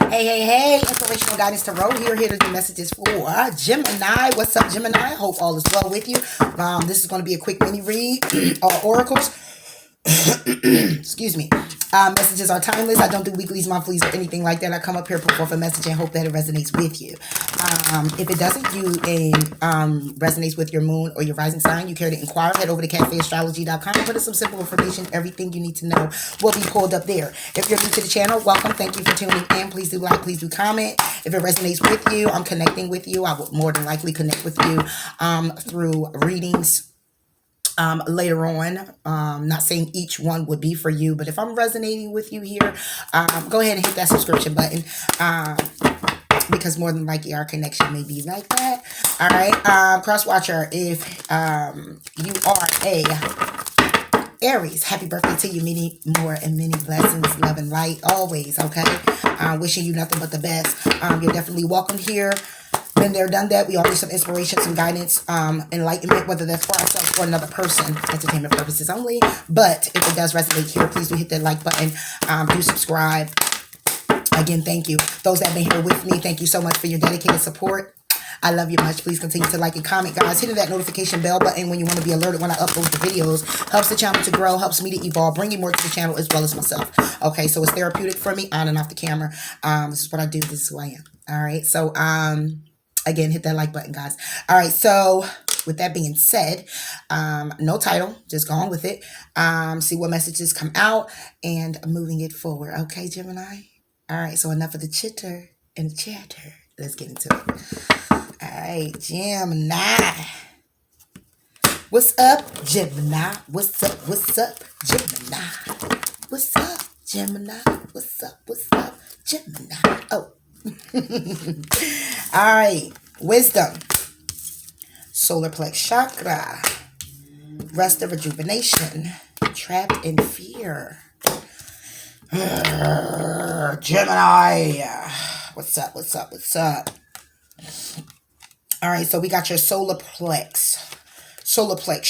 Hey, inspirational guidance tarot here to do messages for Gemini. What's up, Gemini? Hope all is well with you. This is going to be a quick mini read. All oracles. Excuse me. Messages are timeless. I don't do weeklies, monthlies, or anything like that. I come up here, put forth a message, and hope that it resonates with you. If it doesn't, resonates with your moon or your rising sign, you care to inquire, head over to cafeastrology.com. Put in some simple information. Everything you need to know will be pulled up there. If you're new to the channel, welcome. Thank you for tuning in. Please do like, please do comment. If it resonates with you, I'm connecting with you. I will more than likely connect with you through readings later on. Not saying each one would be for you, but if I'm resonating with you here, go ahead and hit that subscription button, because more than likely our connection may be like that. All right, cross watcher, if you are a Aries, happy birthday to you. Many more and many blessings, love and light always. Okay, wishing you nothing but the best. You're definitely welcome here. Been there, done that. We all need some inspiration, some guidance, enlightenment, whether that's for ourselves or another person, entertainment purposes only. But if it does resonate here, please do hit that like button. Do subscribe. Again, thank you. Those that have been here with me, thank you so much for your dedicated support. I love you much. Please continue to like and comment, guys. Hitting that notification bell button when you want to be alerted when I upload the videos helps the channel to grow, helps me to evolve, bringing more to the channel as well as myself. Okay, so it's therapeutic for me on and off the camera. This is what I do. This is who I am. All right, so again, hit that like button, guys. All right, so with that being said, no title, just go on with it. See what messages come out and moving it forward. Okay, Gemini? All right, so enough of the chitter and chatter. Let's get into it. All right, Gemini. What's up, Gemini? What's up, Gemini? What's up, Gemini? What's up, Gemini? Oh. All right, wisdom, solar plex chakra, rest of rejuvenation, trapped in fear. Gemini, what's up? All right, so we got your solar plex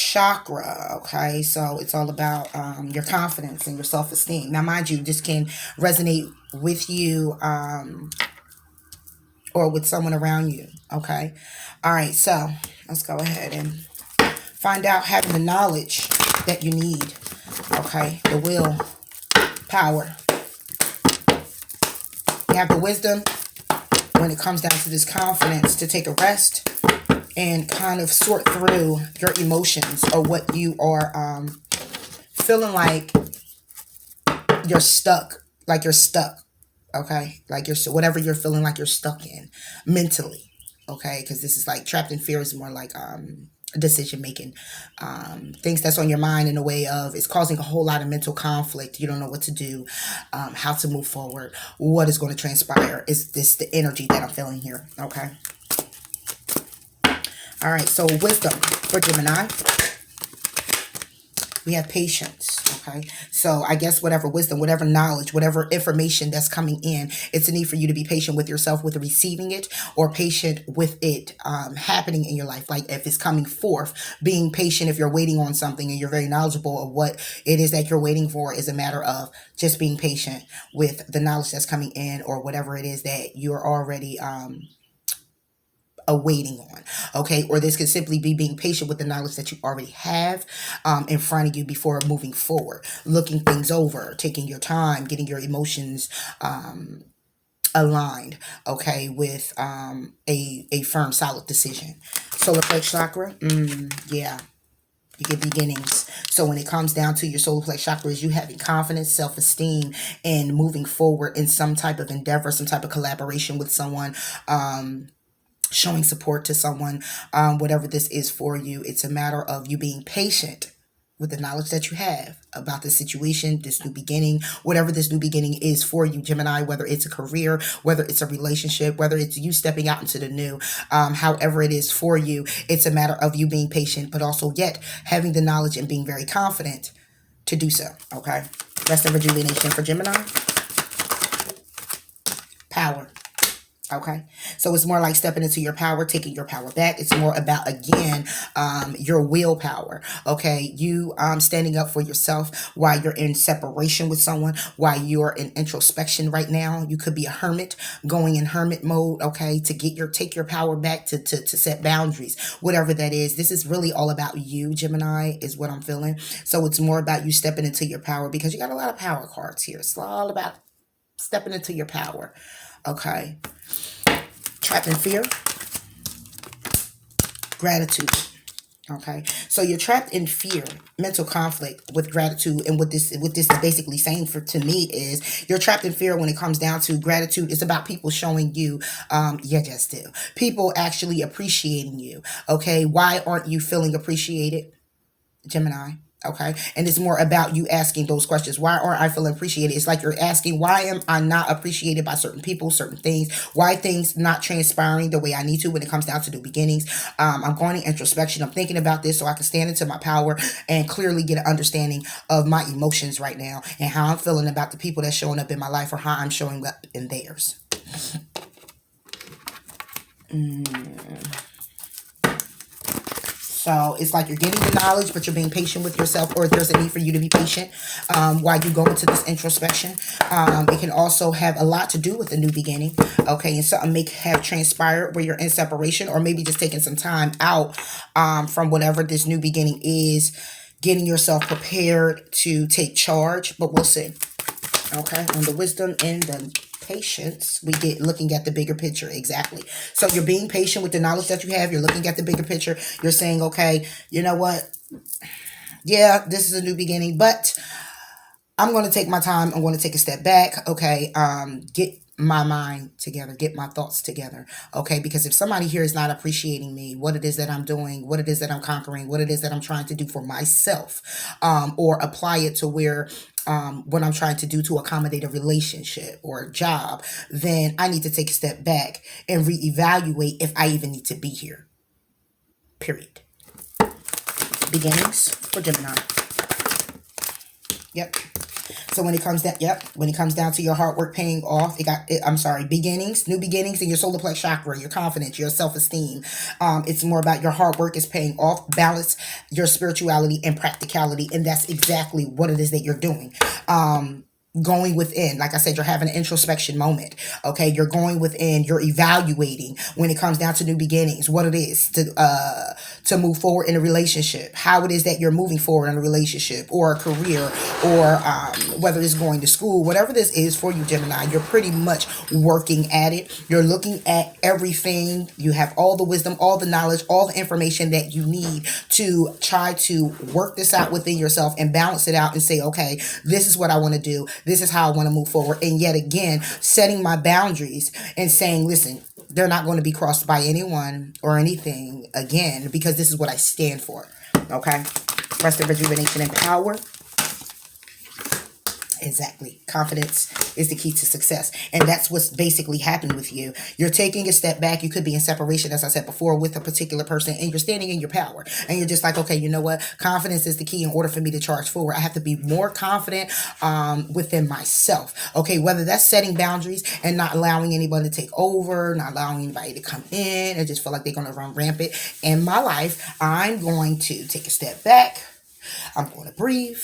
chakra. Okay, so it's all about your confidence and your self-esteem. Now, mind you, this can resonate with you or with someone around you. Okay, all right, so let's go ahead and find out. Having the knowledge that you need. Okay, the will, power. You have the wisdom when it comes down to this confidence to take a rest and kind of sort through your emotions or what you are feeling like you're stuck. Okay, like whatever you're feeling like you're stuck in mentally. Okay, because this is like trapped in fear is more like decision making, things that's on your mind in a way of it's causing a whole lot of mental conflict. You don't know what to do, how to move forward, what is going to transpire. Is this the energy that I'm feeling here? Okay. All right, so wisdom for Gemini. We have patience, okay? So I guess whatever wisdom, whatever knowledge, whatever information that's coming in, it's a need for you to be patient with yourself with receiving it, or patient with it happening in your life. Like if it's coming forth, being patient if you're waiting on something and you're very knowledgeable of what it is that you're waiting for, is a matter of just being patient with the knowledge that's coming in or whatever it is that you're already waiting on. Okay, or this could simply be being patient with the knowledge that you already have in front of you before moving forward, looking things over, taking your time, getting your emotions aligned, okay, with a firm, solid decision. Solar plex chakra, yeah, you get beginnings. So when it comes down to your solar plex chakra, is you having confidence, self-esteem, and moving forward in some type of endeavor, some type of collaboration with someone, showing support to someone, whatever this is for you. It's a matter of you being patient with the knowledge that you have about the situation, this new beginning, whatever this new beginning is for you, Gemini, whether it's a career, whether it's a relationship, whether it's you stepping out into the new, however it is for you, it's a matter of you being patient, but also yet having the knowledge and being very confident to do so, okay? Rest and rejuvenation for Gemini. Power. Okay, so it's more like stepping into your power, taking your power back. It's more about, again, your willpower. Okay, you standing up for yourself while you're in separation with someone, while you're in introspection right now. You could be a hermit, going in hermit mode. Okay, to take your power back, to set boundaries, whatever that is. This is really all about you, Gemini, is what I'm feeling. So it's more about you stepping into your power, because you got a lot of power cards here. It's all about stepping into your power. Okay. Trapped in fear, gratitude. Okay, so you're trapped in fear, mental conflict with gratitude, and what this is basically saying for to me is you're trapped in fear when it comes down to gratitude. It's about people showing you, yeah, just do. People actually appreciating you. Okay, why aren't you feeling appreciated, Gemini? Okay, and it's more about you asking those questions. Why aren't I feeling appreciated? It's like you're asking, why am I not appreciated by certain people, certain things? Why things not transpiring the way I need to when it comes down to new beginnings? I'm going to introspection. I'm thinking about this so I can stand into my power and clearly get an understanding of my emotions right now and how I'm feeling about the people that's showing up in my life, or how I'm showing up in theirs. So it's like you're getting the knowledge, but you're being patient with yourself, or there's a need for you to be patient while you go into this introspection. It can also have a lot to do with a new beginning. Okay, and something may have transpired where you're in separation, or maybe just taking some time out from whatever this new beginning is, getting yourself prepared to take charge. But we'll see. Okay, on the wisdom and the patience, we get looking at the bigger picture. Exactly. So you're being patient with the knowledge that you have. You're looking at the bigger picture. You're saying, okay, you know what? Yeah, this is a new beginning, but I'm going to take my time. I'm going to take a step back. Okay, get my mind together, get my thoughts together. Okay, because if somebody here is not appreciating me, what it is that I'm doing, what it is that I'm conquering, what it is that I'm trying to do for myself, or apply it to where what I'm trying to do to accommodate a relationship or a job, then I need to take a step back and reevaluate if I even need to be here. Period. Beginnings for Gemini. Yep. So when it comes down, when it comes down to your hard work paying off, beginnings, new beginnings in your solar plex chakra, your confidence, your self-esteem. It's more about your hard work is paying off, balance your spirituality and practicality, and that's exactly what it is that you're doing. Going within, like I said, you're having an introspection moment. Okay, you're going within, you're evaluating when it comes down to new beginnings, what it is to move forward in a relationship, how it is that you're moving forward in a relationship or a career, or whether it's going to school, whatever this is for you, Gemini. You're pretty much working at it. You're looking at everything. You have all the wisdom, all the knowledge, all the information that you need to try to work this out within yourself and balance it out and say, okay, this is what I want to do. This is how I want to move forward. And yet again, setting my boundaries and saying, listen, they're not going to be crossed by anyone or anything again, because this is what I stand for. Okay. Rest of rejuvenation and power. Exactly. Confidence is the key to success. And that's what's basically happened with you. You're taking a step back. You could be in separation, as I said before, with a particular person, and you're standing in your power. And you're just like, okay, you know what? Confidence is the key in order for me to charge forward. I have to be more confident within myself. Okay, whether that's setting boundaries and not allowing anyone to take over, not allowing anybody to come in and just feel like they're going to run rampant in my life. I'm going to take a step back. I'm going to breathe.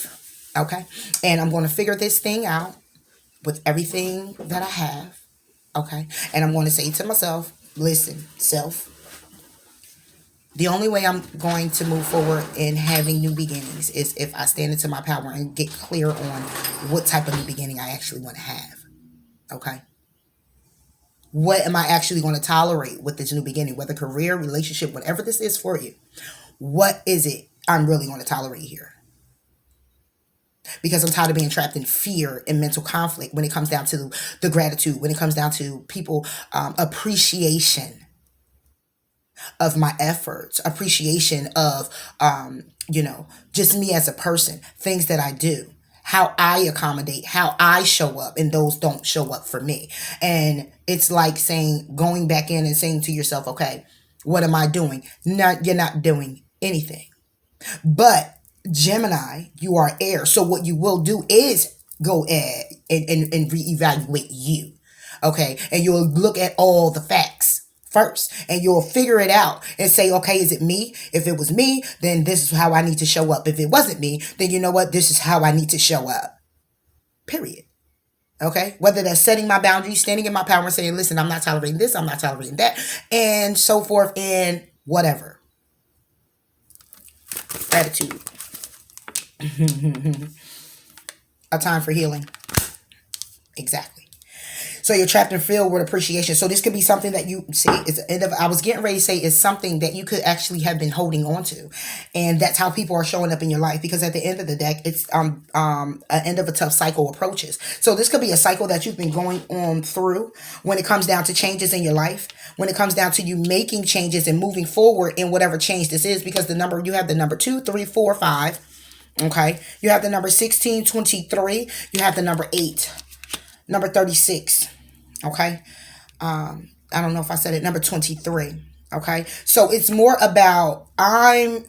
Okay, and I'm going to figure this thing out with everything that I have. Okay, and I'm going to say to myself, listen, self, the only way I'm going to move forward in having new beginnings is if I stand into my power and get clear on what type of new beginning I actually want to have. Okay, what am I actually going to tolerate with this new beginning, whether career, relationship, whatever this is for you? What is it I'm really going to tolerate here? Because I'm tired of being trapped in fear and mental conflict when it comes down to the gratitude, when it comes down to people appreciation of my efforts, appreciation of, just me as a person, things that I do, how I accommodate, how I show up, and those don't show up for me. And it's like going back in and saying to yourself, okay, what am I doing? You're not doing anything. But Gemini, you are air. So what you will do is go ahead and reevaluate you. Okay. And you'll look at all the facts first and you'll figure it out and say, okay, is it me? If it was me, then this is how I need to show up. If it wasn't me, then you know what? This is how I need to show up. Period. Okay. Whether that's setting my boundaries, standing in my power and saying, listen, I'm not tolerating this. I'm not tolerating that, and so forth and whatever. Gratitude. A time for healing. Exactly. So you're trapped and filled with appreciation. So this could be something that you see. I was getting ready to say is something that you could actually have been holding on to, and that's how people are showing up in your life. Because at the end of the deck, it's an end of a tough cycle approaches. So this could be a cycle that you've been going on through when it comes down to changes in your life. When it comes down to you making changes and moving forward in whatever change this is, because you have the number 2, 3, 4, 5. Okay, you have the number 16, 23. You have the number 8, number 36. Okay. I don't know if I said it, number 23. Okay. So it's more about I'm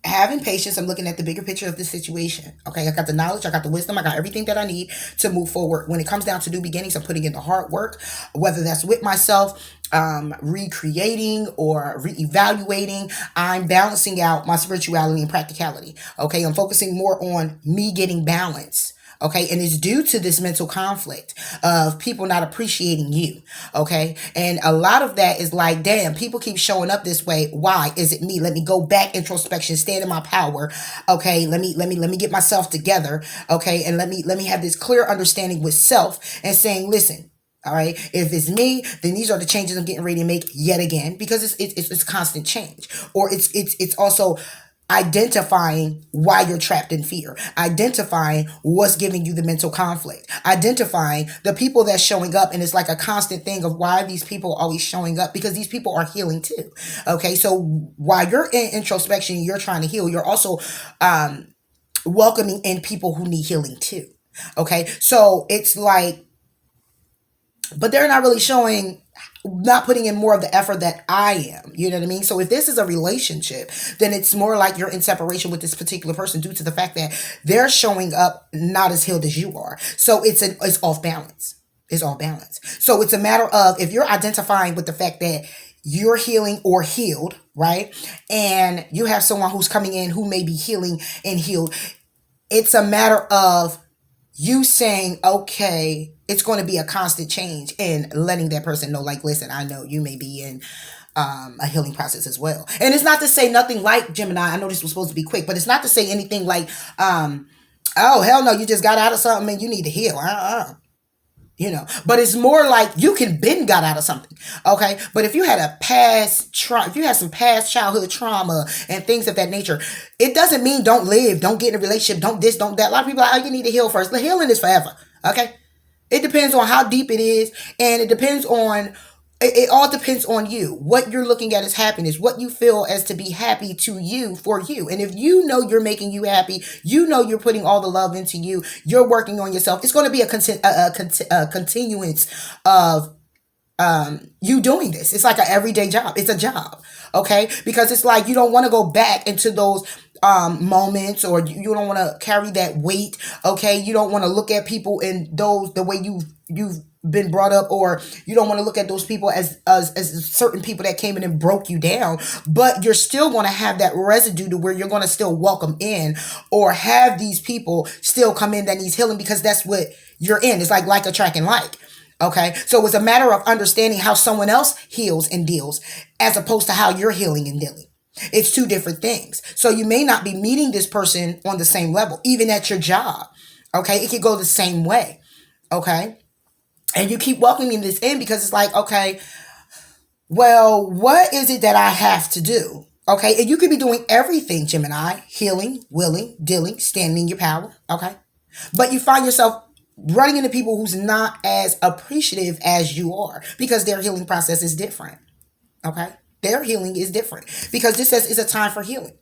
having patience. I'm looking at the bigger picture of the situation. Okay. I got the knowledge. I got the wisdom. I got everything that I need to move forward. When it comes down to new beginnings, I'm putting in the hard work, whether that's with myself, recreating or reevaluating. I'm balancing out my spirituality and practicality. Okay. I'm focusing more on me getting balance. Okay. And it's due to this mental conflict of people not appreciating you. Okay. And a lot of that is like, damn, people keep showing up this way. Why? Is it me? Let me go back, introspection, stand in my power. Okay. Let me get myself together. Okay. And let me have this clear understanding with self and saying, listen, all right, if it's me, then these are the changes I'm getting ready to make yet again, because it's constant change. Or it's also identifying why you're trapped in fear, identifying what's giving you the mental conflict, identifying the people that's showing up. And it's like a constant thing of why these people are always showing up, because these people are healing too. Okay. So while you're in introspection, you're trying to heal, you're also welcoming in people who need healing too. Okay. So it's like, but they're not really showing, not putting in more of the effort that I am. You know what I mean? So if this is a relationship, then it's more like you're in separation with this particular person due to the fact that they're showing up not as healed as you are. So it's off balance. It's off balance. So it's a matter of, if you're identifying with the fact that you're healing or healed, right? And you have someone who's coming in who may be healing and healed. It's a matter of you saying, okay, it's going to be a constant change, and letting that person know, like, listen, I know you may be in a healing process as well. And it's not to say nothing like, Gemini, I know this was supposed to be quick, but it's not to say anything like, oh, hell no, you just got out of something and you need to heal. You know, but it's more like you can got out of something. Okay. But if you had if you had some past childhood trauma and things of that nature, it doesn't mean don't live, don't get in a relationship, don't this, don't that. A lot of people are like, oh, you need to heal first. The healing is forever. Okay. It depends on how deep it is. And it all depends on you. What you're looking at as happiness, what you feel as to be happy to you, for you. And if you know you're making you happy, you know you're putting all the love into you, you're working on yourself, it's going to be a continuance of you doing this. It's like an everyday job. It's a job. Okay. Because it's like, you don't want to go back into those moments, or you don't want to carry that weight. Okay. You don't want to look at people in the way you've been brought up, or you don't want to look at those people as certain people that came in and broke you down, but you're still going to have that residue to where you're going to still welcome in, or have these people still come in that needs healing, because that's what you're in. It's like attracting like. Okay. So it's a matter of understanding how someone else heals and deals, as opposed to how you're healing and dealing. It's two different things. So you may not be meeting this person on the same level, even at your job. Okay. It could go the same way. Okay. And you keep welcoming this in, because it's like, okay, well, what is it that I have to do? Okay. And you could be doing everything, Gemini: healing, willing, dealing, standing in your power. Okay. But you find yourself running into people who's not as appreciative as you are, because their healing process is different. Okay. Their healing is different, because this says it's a time for healing.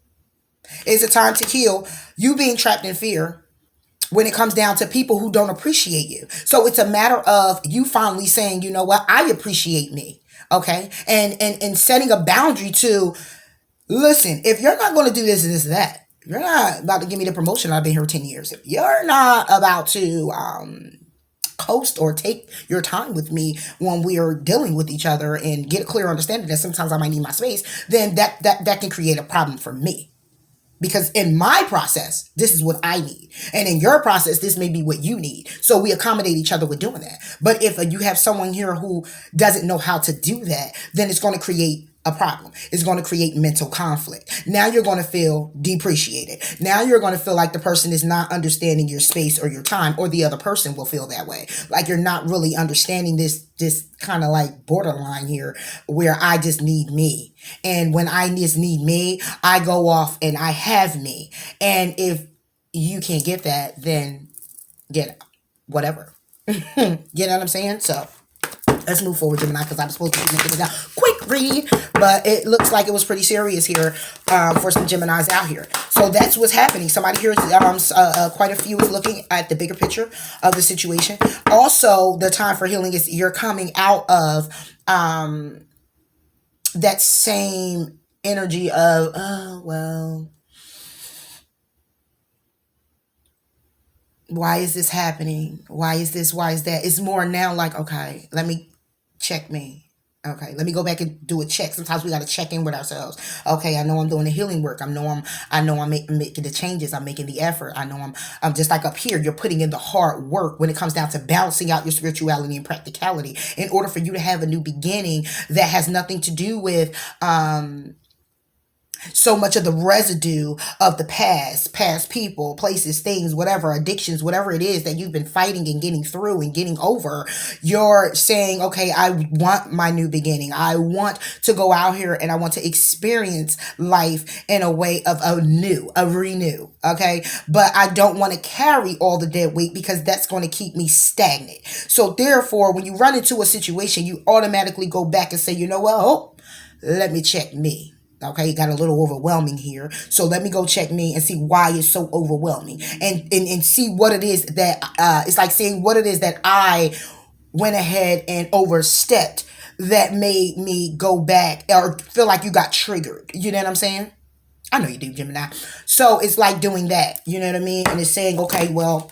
It's a time to heal you being trapped in fear when it comes down to people who don't appreciate you. So it's a matter of you finally saying, you know what, I appreciate me. Okay. And setting a boundary to, listen, if you're not going to do this and this and that, you're not about to give me the promotion. I've been here 10 years. If you're not about to coast or take your time with me when we are dealing with each other and get a clear understanding that sometimes I might need my space, then that can create a problem for me. Because in my process, this is what I need. And in your process, this may be what you need. So we accommodate each other with doing that. But if you have someone here who doesn't know how to do that, then it's going to create a problem. It's going to create mental conflict. Now you're going to feel depreciated. Now you're going to feel like the person is not understanding your space or your time, or the other person will feel that way. Like you're not really understanding this kind of like borderline here where I just need me. And when I just need me, I go off and I have me. And if you can't get that, then get whatever. You know what I'm saying? So let's move forward, Gemini, because I'm supposed to be making it a quick read, but it looks like it was pretty serious here for some Geminis out here. So that's what's happening. Somebody here, quite a few is looking at the bigger picture of the situation. Also, the time for healing is you're coming out of that same energy of, oh, well, why is this happening? Why is this? Why is that? It's more now like, okay, let me check me. Okay, let me go back and do a check. Sometimes we got to check in with ourselves. Okay, I know I'm doing the healing work. I know I'm making the changes. I'm making the effort. I know I'm just like up here. You're putting in the hard work when it comes down to balancing out your spirituality and practicality in order for you to have a new beginning that has nothing to do with so much of the residue of the past people, places, things, whatever, addictions, whatever it is that you've been fighting and getting through and getting over. You're saying, okay, I want my new beginning. I want to go out here and I want to experience life in a way of a renew. Okay. But I don't want to carry all the dead weight because that's going to keep me stagnant. So therefore, when you run into a situation, you automatically go back and say, you know what? Oh, let me check me. Okay, it got a little overwhelming here. So let me go check me and see why it's so overwhelming. And see what it is that, it's like seeing what it is that I went ahead and overstepped that made me go back or feel like you got triggered. You know what I'm saying? I know you do, Gemini. So it's like doing that. You know what I mean? And it's saying, okay, well,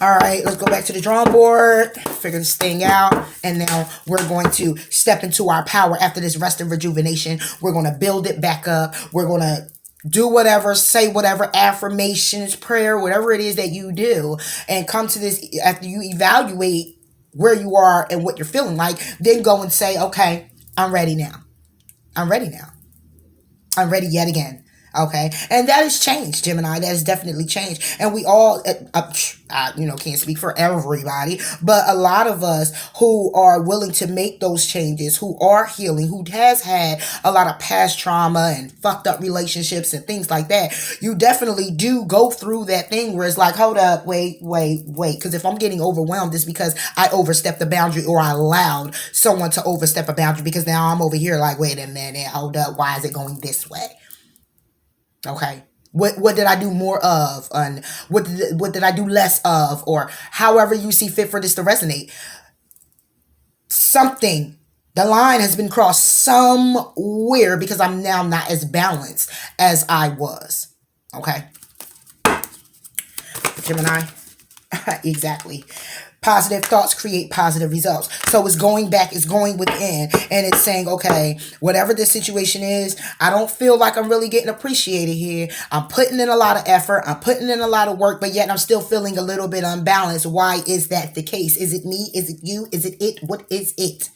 all right, let's go back to the drawing board, figure this thing out, and now we're going to step into our power after this rest and rejuvenation. We're going to build it back up. We're going to do whatever, say whatever, affirmations, prayer, whatever it is that you do, and come to this after you evaluate where you are and what you're feeling like, then go and say, okay, I'm ready now. I'm ready now. I'm ready yet again. Okay. And that has changed, Gemini. That has definitely changed. And we all, can't speak for everybody, but a lot of us who are willing to make those changes, who are healing, who has had a lot of past trauma and fucked up relationships and things like that, you definitely do go through that thing where it's like, hold up, wait. Because if I'm getting overwhelmed, it's because I overstepped the boundary or I allowed someone to overstep a boundary because now I'm over here like, wait a minute, hold up, why is it going this way? Okay. What did I do more of? And what did I do less of? Or however you see fit for this to resonate. Something, the line has been crossed somewhere because I'm now not as balanced as I was. Okay. Gemini. Exactly. Positive thoughts create positive results. So it's going back, it's going within, and it's saying, okay, whatever the situation is, I don't feel like I'm really getting appreciated here. I'm putting in a lot of effort. I'm putting in a lot of work, but yet I'm still feeling a little bit unbalanced. Why is that the case? Is it me? Is it you? Is it it? What is it?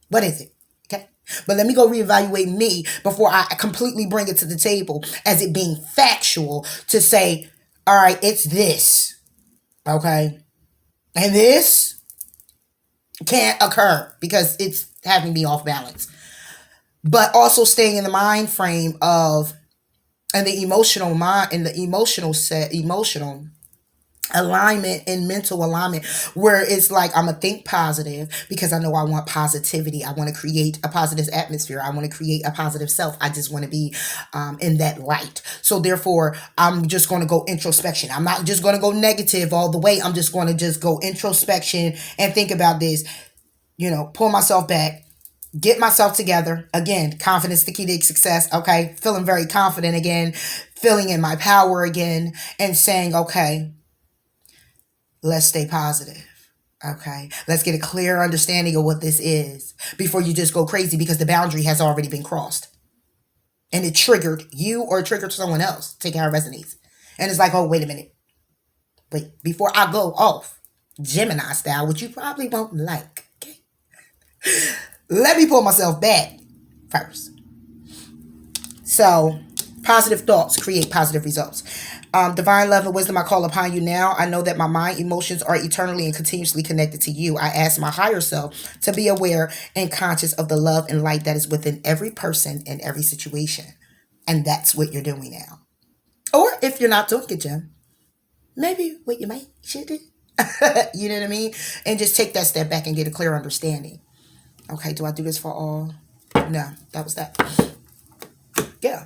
What is it? Okay. But let me go reevaluate me before I completely bring it to the table as it being factual to say, all right, it's this. Okay. And this can't occur because it's having me off balance. But also staying in the mind frame of, and the emotional mind, and the emotional alignment and mental alignment where it's like I'm gonna think positive because I know I want positivity. I want to create a positive atmosphere. I want to create a positive self. I just want to be in that light. So therefore, I'm just going to go introspection. I'm not just going to go negative all the way. I'm just going to just go introspection and think about this, pull myself back, get myself together. Again, confidence, the key to success. Okay. Feeling very confident again, feeling in my power again, and saying, okay, Let's stay positive. Okay. Let's get a clear understanding of what this is before you just go crazy because the boundary has already been crossed and it triggered you or it triggered someone else. Take how it resonates. And it's like, oh, wait a minute. Wait, before I go off Gemini style, which you probably won't like. Okay. Let me pull myself back first. So, positive thoughts create positive results. Divine love and wisdom, I call upon you now. I know that my mind, emotions are eternally and continuously connected to you. I ask my higher self to be aware and conscious of the love and light that is within every person and every situation. And that's what you're doing now. Or if you're not doing it, Jim, maybe what you might should do. You know what I mean? And just take that step back and get a clear understanding. Okay, do I do this for all? No, that was that. Yeah.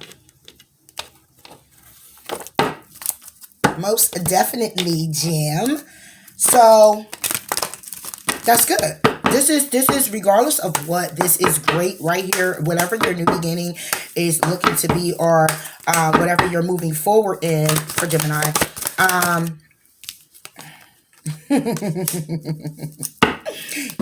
Most definitely, Jim. So that's good. This is regardless of what, this is great right here. Whatever your new beginning is looking to be, or whatever you're moving forward in for Gemini.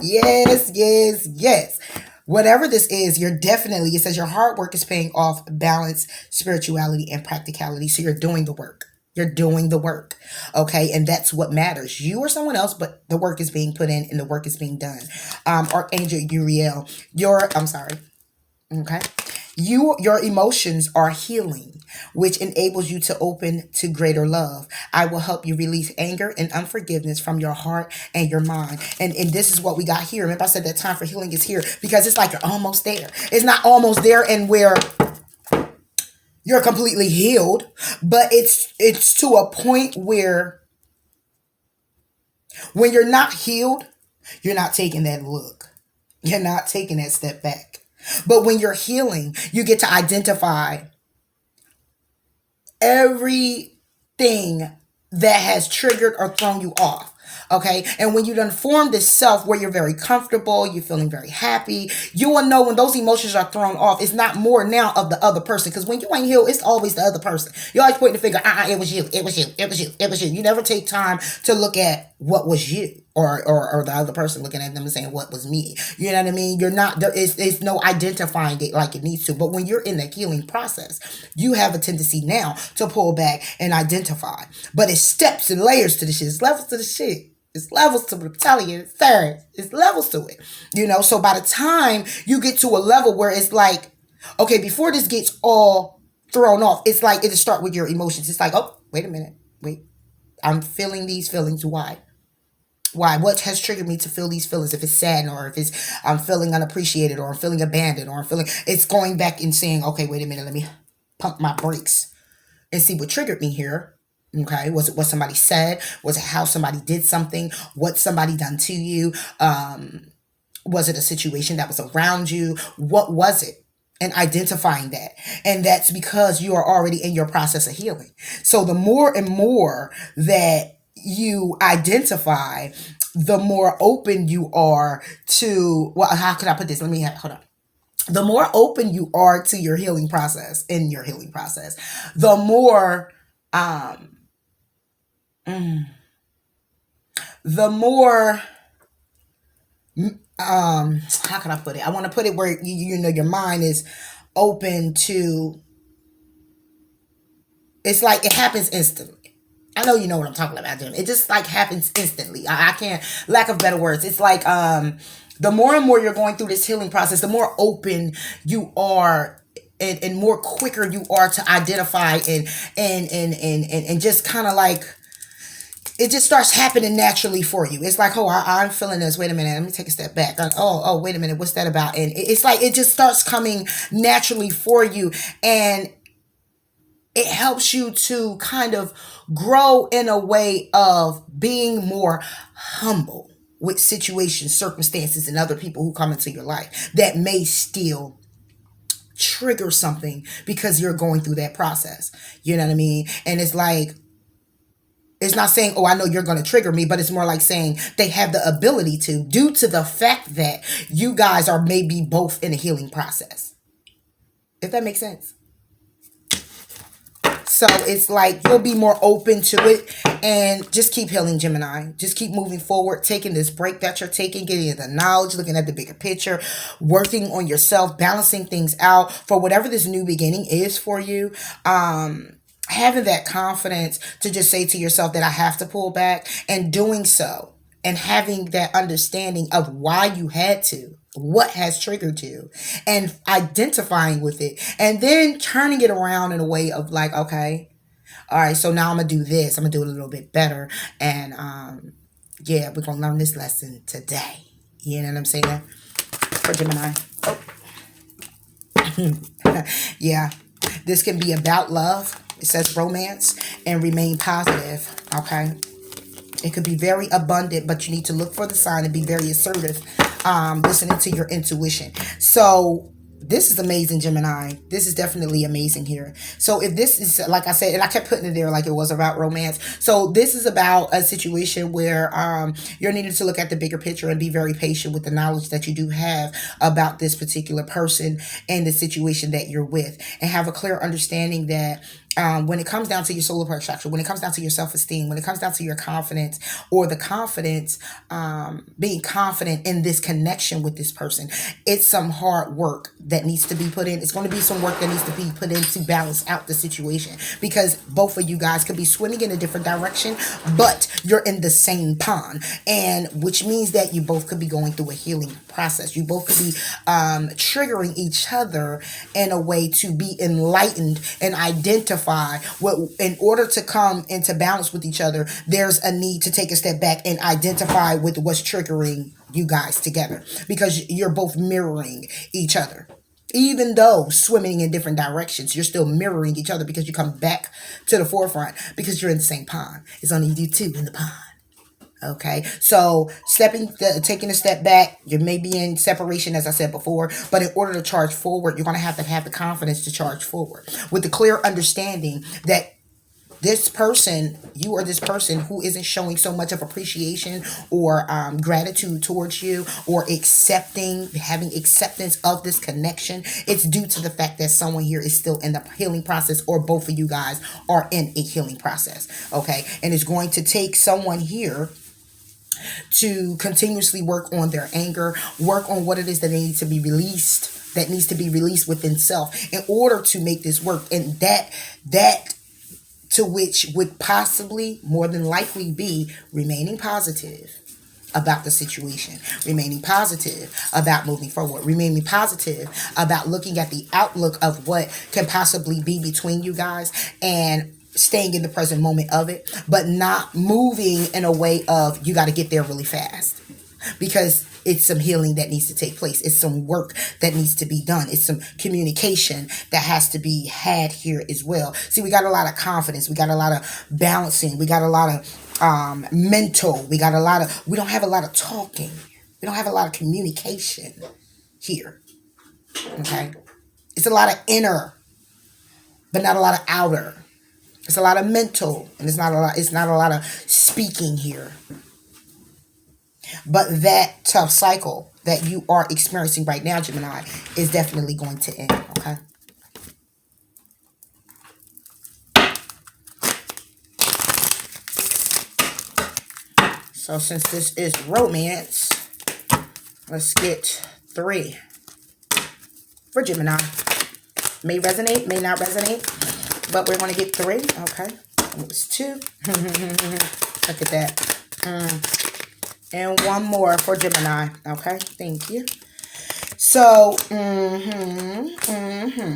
Yes, yes, yes. Whatever this is, you're definitely, it says your hard work is paying off, balance, spirituality, and practicality. So you're doing the work. You're doing the work. Okay. And that's what matters. You or someone else, but the work is being put in and the work is being done. Archangel Uriel, I'm sorry. Okay. Your emotions are healing, which enables you to open to greater love. I will help you release anger and unforgiveness from your heart and your mind. And this is what we got here. Remember I said that time for healing is here, because it's like you're almost there. It's not almost there and where you're completely healed, but it's to a point where when you're not healed, you're not taking that look. You're not taking that step back. But when you're healing, you get to identify everything that has triggered or thrown you off. Okay. And when you done form this self where you're very comfortable, you're feeling very happy, you will know when those emotions are thrown off, it's not more now of the other person. Because when you ain't healed, it's always the other person. You're always pointing the finger, it was you, it was you, it was you, it was you. You never take time to look at what was you. Or the other person looking at them and saying, what was me? You know what I mean? You're not, it's no identifying it like it needs to. But when you're in the healing process, you have a tendency now to pull back and identify. But it's steps and layers to the shit. It's levels to the shit. It's levels to it. I'm telling you, it's levels to it. You know, so by the time you get to a level where it's like, okay, before this gets all thrown off, it's like it'll start with your emotions. It's like, oh, wait a minute. Wait, I'm feeling these feelings. Why? What has triggered me to feel these feelings? If it's sad, or if it's I'm feeling unappreciated, or I'm feeling abandoned, or I'm feeling, it's going back and saying, okay, wait a minute, let me pump my brakes and see what triggered me here. Okay, was it what somebody said? Was it how somebody did something? What somebody done to you? Was it a situation that was around you? What was it? And identifying that. And that's because you are already in your process of healing. So the more and more that you identify, the more open you are to, well, how could I put this? Hold on. The more open you are to your healing process, the more, how can I put it? I want to put it where you know your mind is open to, it's like it happens instantly. I know you know what I'm talking about, Jim. It just like happens instantly. I can't, lack of better words. It's like the more and more you're going through this healing process, the more open you are, and more quicker you are to identify and just kind of like, it just starts happening naturally for you. It's like, oh, I'm feeling this. Wait a minute. Let me take a step back. Oh, wait a minute. What's that about? And it's like, it just starts coming naturally for you. And it helps you to kind of grow in a way of being more humble with situations, circumstances, and other people who come into your life that may still trigger something because you're going through that process. You know what I mean? And it's like, it's not saying, oh, I know you're going to trigger me, but it's more like saying they have the ability to, due to the fact that you guys are maybe both in a healing process. If that makes sense. So it's like you'll be more open to it, and just keep healing, Gemini. Just keep moving forward, taking this break that you're taking, getting the knowledge, looking at the bigger picture, working on yourself, balancing things out for whatever this new beginning is for you. Having that confidence to just say to yourself that I have to pull back, and doing so, and having that understanding of why you had to, what has triggered you, and identifying with it, and then turning it around in a way of like, okay, all right, so now I'm gonna do this, I'm gonna do it a little bit better, and yeah, we're gonna learn this lesson today. You know what I'm saying? For Gemini. Yeah, this can be about love. It says romance, and remain positive. Okay, it could be very abundant, but you need to look for the sign and be very assertive, listening to your intuition. So this is amazing, Gemini. This is definitely amazing here. So if this is, like I said, and I kept putting it there like it was about romance. So this is about a situation where you're needing to look at the bigger picture and be very patient with the knowledge that you do have about this particular person and the situation that you're with, and have a clear understanding that when it comes down to your solar plexus chakra, when it comes down to your self-esteem, when it comes down to your confidence, or the confidence, being confident in this connection with this person, it's some hard work that needs to be put in. It's going to be some work that needs to be put in to balance out the situation, because both of you guys could be swimming in a different direction, but you're in the same pond, and which means that you both could be going through a healing process. You both could be triggering each other in a way to be enlightened and identify what, in order to come into balance with each other, there's a need to take a step back and identify with what's triggering you guys together, because you're both mirroring each other. Even though swimming in different directions, you're still mirroring each other, because you come back to the forefront because you're in the same pond. It's only you two in the pond. Okay, so taking a step back, you may be in separation, as I said before, but in order to charge forward, you're going to have the confidence to charge forward with the clear understanding that this person, you or this person who isn't showing so much of appreciation or gratitude towards you, or having acceptance of this connection, it's due to the fact that someone here is still in the healing process, or both of you guys are in a healing process. Okay, and it's going to take someone here to continuously work on their anger, work on what it is that they need to be released, that needs to be released within self in order to make this work. And that to which would possibly, more than likely, be remaining positive about the situation, remaining positive about moving forward, remaining positive about looking at the outlook of what can possibly be between you guys, and staying in the present moment of it, but not moving in a way of you got to get there really fast, because it's some healing that needs to take place. It's some work that needs to be done. It's some communication that has to be had here as well. See, we got a lot of confidence. We got a lot of balancing. We got a lot of mental. We don't have a lot of talking. We don't have a lot of communication here. Okay? It's a lot of inner, but not a lot of outer. It's a lot of mental, and it's not a lot of speaking here. But that tough cycle that you are experiencing right now, Gemini, is definitely going to end, okay? So since this is romance, let's get 3 for Gemini. May resonate, may not resonate, but we're going to get 3, okay? It was 2. Look at that. And 1 more for Gemini, okay? Thank you. So,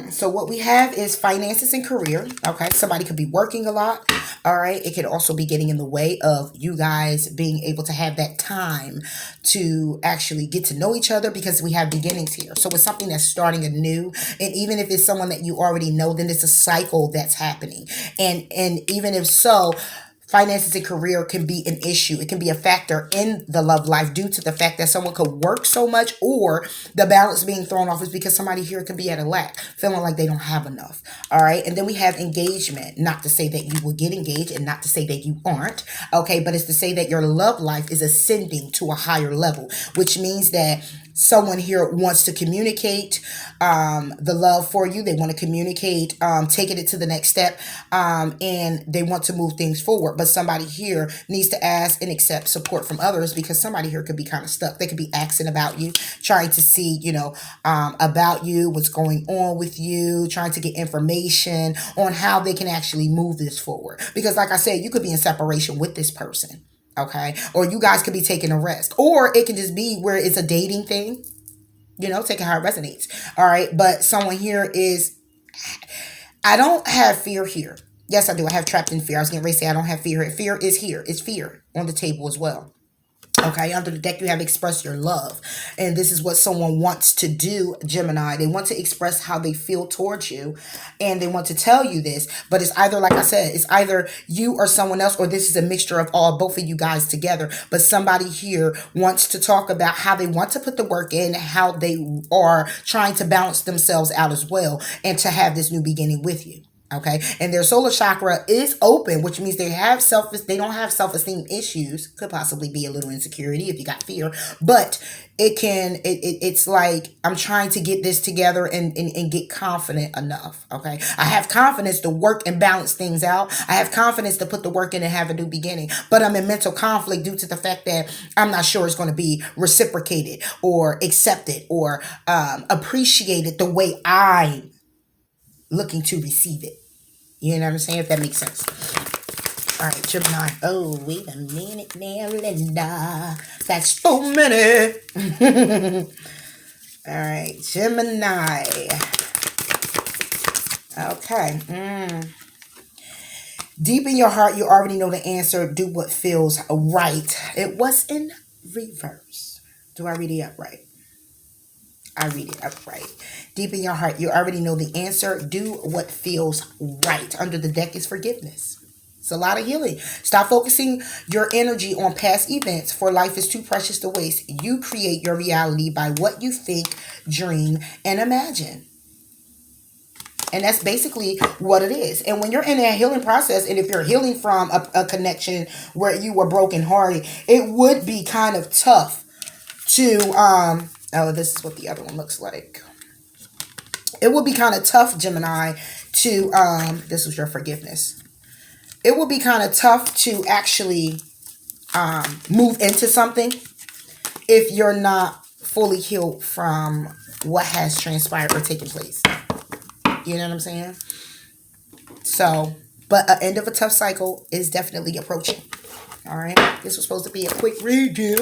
so what we have is finances and career, okay? Somebody could be working a lot, all right? It could also be getting in the way of you guys being able to have that time to actually get to know each other, because we have beginnings here. So it's something that's starting anew, and even if it's someone that you already know, then it's a cycle that's happening. And even if so, finances and career can be an issue. It can be a factor in the love life due to the fact that someone could work so much, or the balance being thrown off is because somebody here could be at a lack, feeling like they don't have enough. All right. And then we have engagement. Not to say that you will get engaged, and not to say that you aren't. Okay. But it's to say that your love life is ascending to a higher level, which means that Someone here wants to communicate the love for you. They want to communicate, taking it to the next step, and they want to move things forward. But somebody here needs to ask and accept support from others, because somebody here could be kind of stuck. They could be asking about you, trying to see, about you, what's going on with you, trying to get information on how they can actually move this forward. Because like I said, you could be in separation with this person. Okay. Or you guys could be taking a rest. Or it can just be where it's a dating thing, taking how it resonates. All right. But someone here is, I don't have fear here. Yes, I do. I have trapped in fear. I was getting ready to say I don't have fear. Fear is here. It's fear on the table as well. Okay, under the deck, you have express your love. And this is what someone wants to do, Gemini. They want to express how they feel towards you. And they want to tell you this. But it's either, like I said, it's either you or someone else, or this is a mixture of both of you guys together. But somebody here wants to talk about how they want to put the work in, how they are trying to balance themselves out as well, and to have this new beginning with you. Okay. And their solar chakra is open, which means they don't have self-esteem issues. Could possibly be a little insecurity if you got fear, but it's like, I'm trying to get this together and get confident enough. Okay. I have confidence to work and balance things out. I have confidence to put the work in and have a new beginning, but I'm in mental conflict due to the fact that I'm not sure it's going to be reciprocated or accepted or appreciated the way I'm looking to receive it. You know what I'm saying? If that makes sense. All right, Gemini. Oh, wait a minute now, Linda. That's so many. All right, Gemini. Okay. Deep in your heart, you already know the answer. Do what feels right. It was in reverse. Do I read it up right? I read it upright. Deep in your heart, you already know the answer. Do what feels right. Under the deck is forgiveness. It's a lot of healing. Stop focusing your energy on past events, for life is too precious to waste. You create your reality by what you think, dream, and imagine. And that's basically what it is. And when you're in a healing process, and if you're healing from a connection where you were brokenhearted, it would be kind of tough to this is what the other one looks like. It would be kind of tough, Gemini, to this was your forgiveness. It would be kind of tough to actually move into something if you're not fully healed from what has transpired or taken place. You know what I'm saying? So, but an end of a tough cycle is definitely approaching. All right. This was supposed to be a quick redo.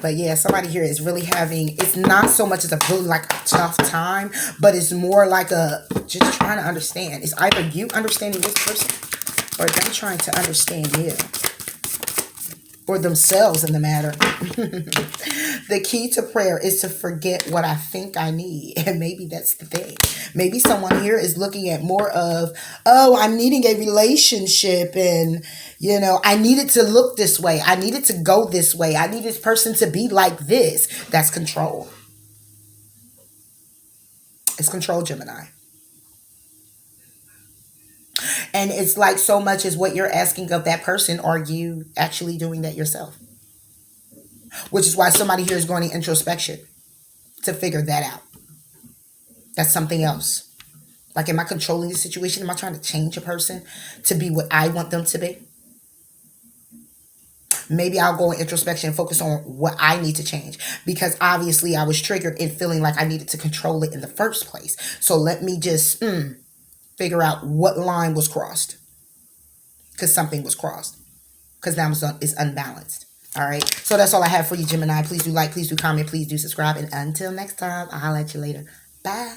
But yeah, somebody here is really having, it's not so much as a really like a tough time, but it's more like just trying to understand. It's either you understanding this person or them trying to understand you or themselves in the matter. The key to prayer is to forget what I think I need. And maybe that's the thing. Maybe someone here is looking at more of, I'm needing a relationship, and, I need it to look this way. I need it to go this way. I need this person to be like this. That's control. It's control, Gemini. And it's like so much as what you're asking of that person, are you actually doing that yourself? Which is why somebody here is going to introspection to figure that out. That's something else. Like, am I controlling the situation? Am I trying to change a person to be what I want them to be? Maybe I'll go in introspection and focus on what I need to change, because obviously I was triggered in feeling like I needed to control it in the first place. So let me just figure out what line was crossed, because something was crossed, because now it's unbalanced. All right. So that's all I have for you, Gemini. Please do like, please do comment, please do subscribe. And until next time, I'll holler at you later. Bye.